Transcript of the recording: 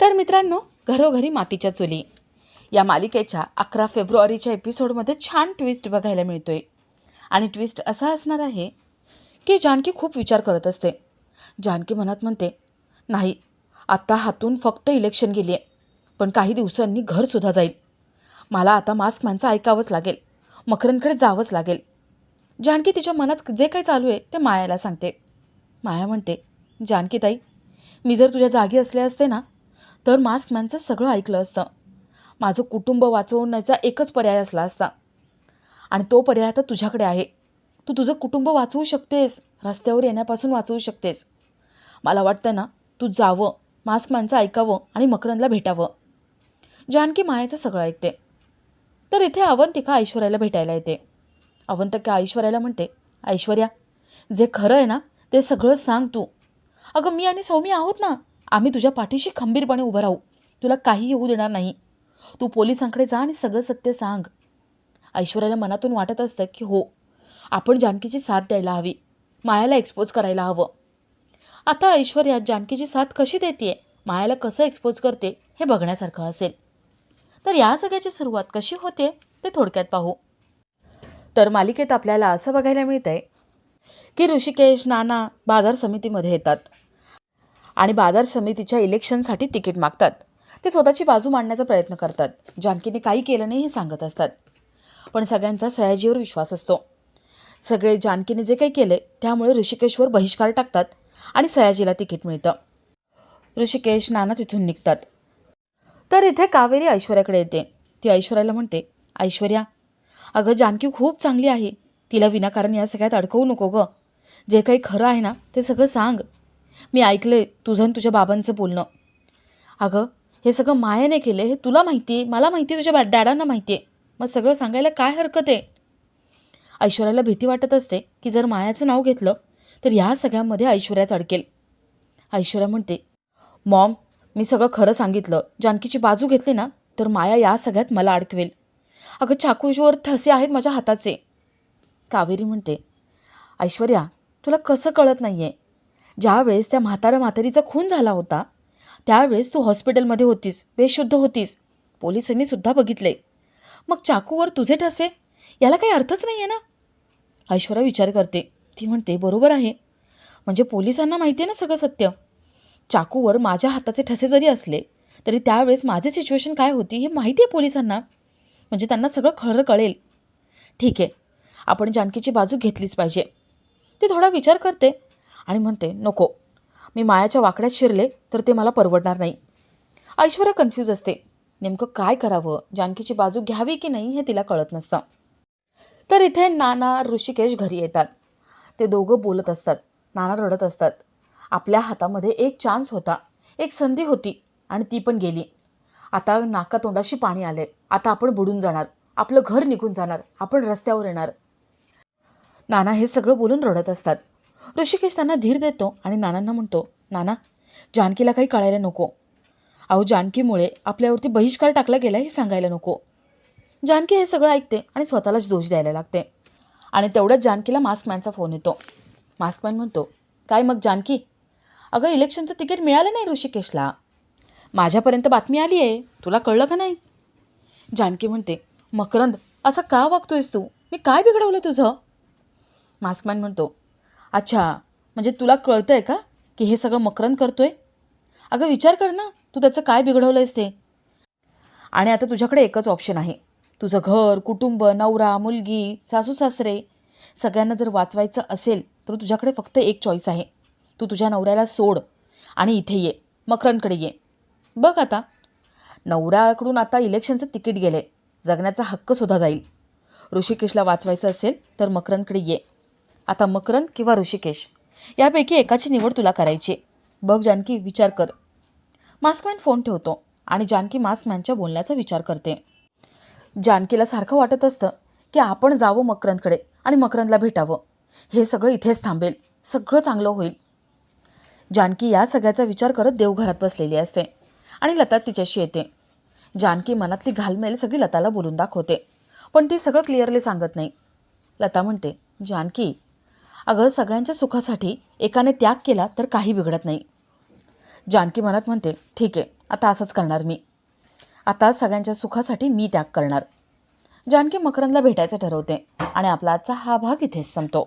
तर मित्रांनो, घरोघरी मातीच्या चुली या मालिकेच्या 11 फेब्रुवारीच्या एपिसोडमध्ये छान ट्विस्ट बघायला मिळतोय. आणि ट्विस्ट असा असणार आहे की जानकी खूप विचार करत असते. जानकी मनात म्हणते, नाही, आत्ता हातून फक्त इलेक्शन गेली आहे, पण काही दिवसांनी घरसुद्धा जाईल. मला आता मास्क मॅनचं ऐकावंच लागेल, मकरंदकडे जावंच लागेल. जानकी तिच्या मनात जे काही चालू आहे ते मायाला सांगते. माया म्हणते, जानकी ताई, मी जर तुझ्या जागी असले असते ना, तर मास्क मॅनचं सगळं ऐकलं असतं. माझं कुटुंब वाचवण्याचा एकच पर्याय असला असता, आणि तो पर्याय आता तुझ्याकडे आहे. तू तुझं कुटुंब वाचवू शकतेस, रस्त्यावर येण्यापासून वाचवू शकतेस. मला वाटतं ना, तू जावं, मास्क मॅनचं ऐकावं आणि मकरंदला भेटावं. जानकी मायाचं सगळं ऐकते. तर इथे अवंतिका ऐश्वर्याला भेटायला येते. अवंतिका ऐश्वर्याला म्हणते, ऐश्वर्या, जे खरं आहे ना ते सगळं सांग तू. अगं, मी आणि सौम्य आहोत ना, आम्ही तुझ्या पाठीशी खंबीरपणे उभं राहू. तुला काही येऊ देणार नाही. तू पोलिसांकडे जा आणि सगळं सत्य सांग. ऐश्वर्याला मनातून वाटत असतं की हो, आपण जानकीची साथ द्यायला हवी, मायाला एक्सपोज करायला हवं. आता ऐश्वर्या जानकीची साथ कशी देते, मायाला कसं एक्सपोज करते हे बघण्यासारखं असेल. तर या सगळ्याची सुरुवात कशी होते ते थोडक्यात पाहू. तर मालिकेत आपल्याला असं बघायला मिळतंय की ऋषिकेश नाना बाजार समितीमध्ये येतात आणि बाजार समितीच्या इलेक्शनसाठी तिकीट मागतात. ते स्वतःची बाजू मांडण्याचा प्रयत्न करतात. जानकीने काही केलं नाही हे सांगत असतात, पण सगळ्यांचा सयाजीवर विश्वास असतो. सगळे जानकीने जे काही केले त्यामुळे ऋषिकेशवर बहिष्कार टाकतात आणि सयाजीला तिकीट मिळतं. ऋषिकेश नाना तिथून निघतात. तर इथे कावेरी ऐश्वर्याकडे येते. ती ऐश्वर्याला म्हणते, ऐश्वर्या, अगं जानकी खूप चांगली आहे, तिला विनाकारण या सगळ्यात अडकवू नको गं. जे काही खरं आहे ना ते सगळं सांग. मी ऐकलंय तुझं आणि तुझ्या बाबांचं बोलणं. अगं, हे सगळं मायाने केलं हे तुला माहिती आहे, मला माहिती आहे, तुझ्या डॅडांना माहिती आहे. मग सगळं सांगायला काय हरकत आहे. ऐश्वर्याला भीती वाटत असते की जर मायाचं नाव घेतलं तर ह्या सगळ्यामध्ये ऐश्वर्याच अडकेल. ऐश्वर्या म्हणते, मॉम, मी सगळं खरं सांगितलं, जानकीची बाजू घेतली ना तर माया या सगळ्यात मला अडकवेल. अगं, चाकूवर ठसे आहेत माझ्या हाताचे. कावेरी म्हणते, ऐश्वर्या, तुला कसं कळत नाही आहे, ज्यावेळेस त्या म्हातारीचा खून झाला होता त्यावेळेस तू हॉस्पिटलमध्ये होतीस, बेशुद्ध होतीस, पोलिसांनी सुद्धा बघितले. मग चाकूवर तुझे ठसे, याला काही अर्थच नाही आहे ना. ऐश्वर्या विचार करते. ती म्हणते, बरोबर आहे, म्हणजे पोलिसांना माहिती आहे ना सगळं सत्य. चाकूवर माझ्या हाताचे ठसे जरी असले तरी त्यावेळेस माझी सिच्युएशन काय होती हे माहिती आहे पोलिसांना, म्हणजे त्यांना सगळं खरं कळेल. ठीक आहे, आपण जानकीची बाजू घेतलीच पाहिजे. ती थोडा विचार करते आणि म्हणते, नको, मी मायाच्या वाकड्यात शिरले तर ते मला परवडणार नाही. ऐश्वर्या कन्फ्यूज असते, नेमकं काय करावं, जानकीची बाजू घ्यावी की नाही हे तिला कळत नसतं. तर इथे नाना ऋषिकेश घरी येतात. ते दोघं बोलत असतात. नाना रडत असतात. आपल्या हातामध्ये एक चान्स होता, एक संधी होती आणि ती पण गेली. आता नाकातोंडाशी पाणी आले. आता आपण बुडून जाणार, आपलं घर निघून जाणार, आपण रस्त्यावर येणार. नाना हे सगळं बोलून रडत असतात. ऋषिकेश त्यांना धीर देतो आणि नानांना म्हणतो, नाना, जानकीला काही कळायला नको. अहो, जानकीमुळे आपल्यावरती बहिष्कार टाकला गेला हे सांगायला नको. जानकी हे सगळं ऐकते आणि स्वतःलाच दोष द्यायला लागते. आणि तेवढ्याच जानकीला मास्कमॅनचा फोन येतो. मास्कमॅन म्हणतो, काय मग जानकी? अगं, इलेक्शनचं तिकीट मिळालं नाही ऋषिकेशला. माझ्यापर्यंत बातमी आली आहे, तुला कळलं का नाही? जानकी म्हणते, मकरंद, असं का वागतोयस तू? मी काय बिघडवलं तुझं? मास्कमॅन म्हणतो, अच्छा, म्हणजे तुला कळतं आहे का की हे सगळं मकरंद करतोय? अगं, विचार कर ना, तू त्याचं काय बिघडवलं आहेस ते. आणि आता तुझ्याकडे एकच ऑप्शन आहे. तुझं घर, कुटुंब, नवरा, मुलगी, सासू सासरे सगळ्यांना जर वाचवायचं असेल तर तुझ्याकडे फक्त एक चॉईस आहे. तू तुझ्या नवऱ्याला सोड आणि इथे ये, मकरंदकडे ये. बघ, आता नवऱ्याकडून आता इलेक्शनचं तिकीट गेले, जगण्याचा हक्कसुद्धा जाईल. ऋषिकेशला वाचवायचं असेल तर मकरंदकडे ये. आता मकरंद किंवा ऋषिकेश यापैकी एकाची निवड तुला करायची. बघ जानकी, विचार कर. मास्कमॅन फोन ठेवतो आणि जानकी मास्कमॅनच्या बोलण्याचा विचार करते. जानकीला सारखं वाटत असतं की आपण जावं मकरंदकडे आणि मकरंदला भेटावं. हे सगळं इथेच थांबेल, सगळं चांगलं होईल. जानकी या सगळ्याचा विचार करत देवघरात बसलेली असते आणि लता तिच्याशी येते. जानकी मनातली घालमेल सगळी लताला बोलून दाखवते, पण ती सगळं क्लिअरली सांगत नाही. लता म्हणते, जानकी, अगं, सगळ्यांच्या सुखासाठी एकाने त्याग केला तर काही बिघडत नाही. जानकी मनात म्हणते, ठीक आहे, आता असंच करणार मी. आता सगळ्यांच्या सुखासाठी मी त्याग करणार. जानकी मकरंदला भेटायचं ठरवते आणि आपला आजचा हा भाग इथेच संपतो.